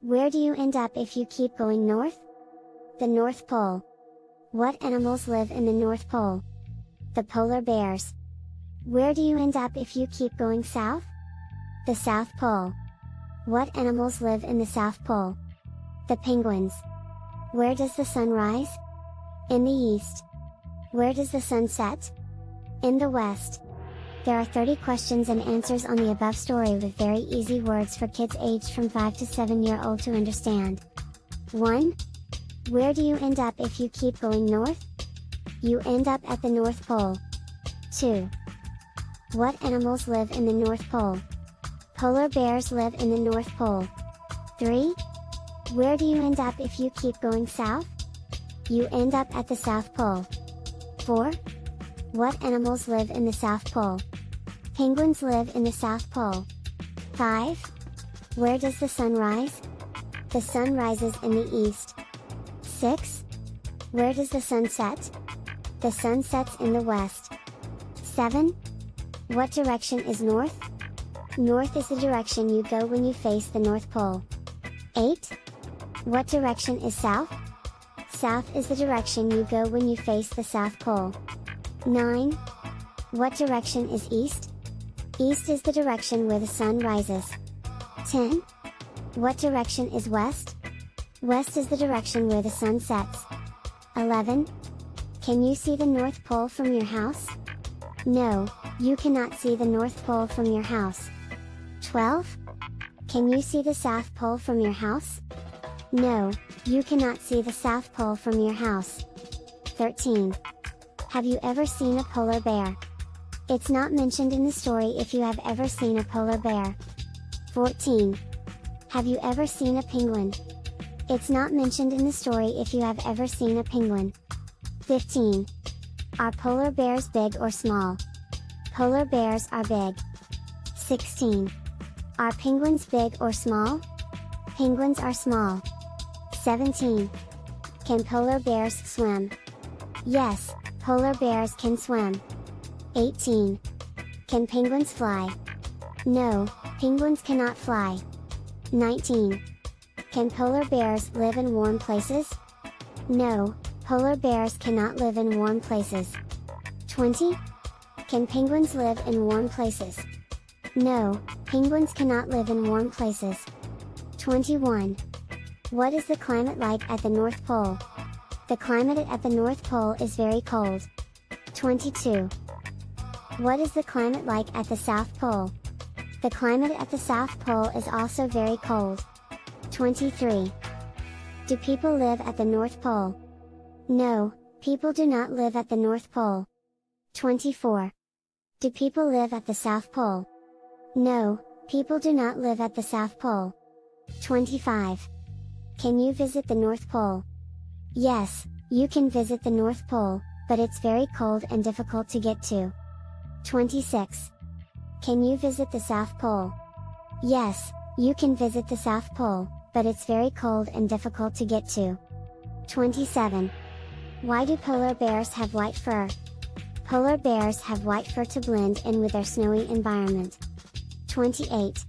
Where do you end up if you keep going north? The North Pole. What animals live in the North Pole? The polar bears. Where do you end up if you keep going south? The South Pole. What animals live in the South Pole? The penguins. Where does the sun rise? In the east. Where does the sun set? In the west. There are 30 questions and answers on the above story with very easy words for kids aged from 5 to 7-year-old to understand. 1. Where do you end up if you keep going north? You end up at the North Pole. 2. What animals live in the North Pole? Polar bears live in the North Pole. 3. Where do you end up if you keep going south? You end up at the South Pole. 4. What animals live in the South Pole? Penguins live in the South Pole. 5. Where does the sun rise? The sun rises in the east. 6. Where does the sun set? The sun sets in the west. 7. What direction is north? North is the direction you go when you face the North Pole. 8. What direction is south? South is the direction you go when you face the South Pole. 9. What direction is east? East is the direction where the sun rises. 10. What direction is west? West is the direction where the sun sets. 11. Can you see the North Pole from your house? No, you cannot see the North Pole from your house. 12. Can you see the South Pole from your house? No, you cannot see the South Pole from your house. 13. Have you ever seen a polar bear? It's not mentioned in the story if you have ever seen a polar bear. 14. Have you ever seen a penguin? It's not mentioned in the story if you have ever seen a penguin. 15. Are polar bears big or small? Polar bears are big. 16. Are penguins big or small? Penguins are small. 17. Can polar bears swim? Yes, polar bears can swim. 18. Can penguins fly? No, penguins cannot fly. 19. Can polar bears live in warm places? No, polar bears cannot live in warm places. 20. Can penguins live in warm places? No, penguins cannot live in warm places. 21. What is the climate like at the North Pole? The climate at the North Pole is very cold. 22. What is the climate like at the South Pole? The climate at the South Pole is also very cold. 23. Do people live at the North Pole? No, people do not live at the North Pole. 24. Do people live at the South Pole? No, people do not live at the South Pole. 25. Can you visit the North Pole? Yes, you can visit the North Pole, but it's very cold and difficult to get to. 26. Can you visit the South Pole? Yes, you can visit the South Pole, but it's very cold and difficult to get to. 27. Why do polar bears have white fur? Polar bears have white fur to blend in with their snowy environment. 28.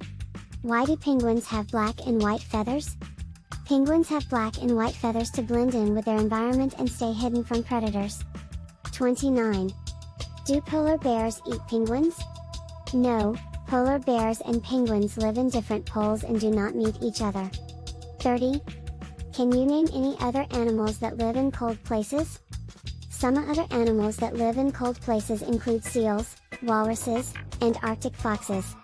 Why do penguins have black and white feathers? Penguins have black and white feathers to blend in with their environment and stay hidden from predators. 29. Do polar bears eat penguins? No, polar bears and penguins live in different poles and do not meet each other. 30. Can you name any other animals that live in cold places? Some other animals that live in cold places include seals, walruses, and Arctic foxes.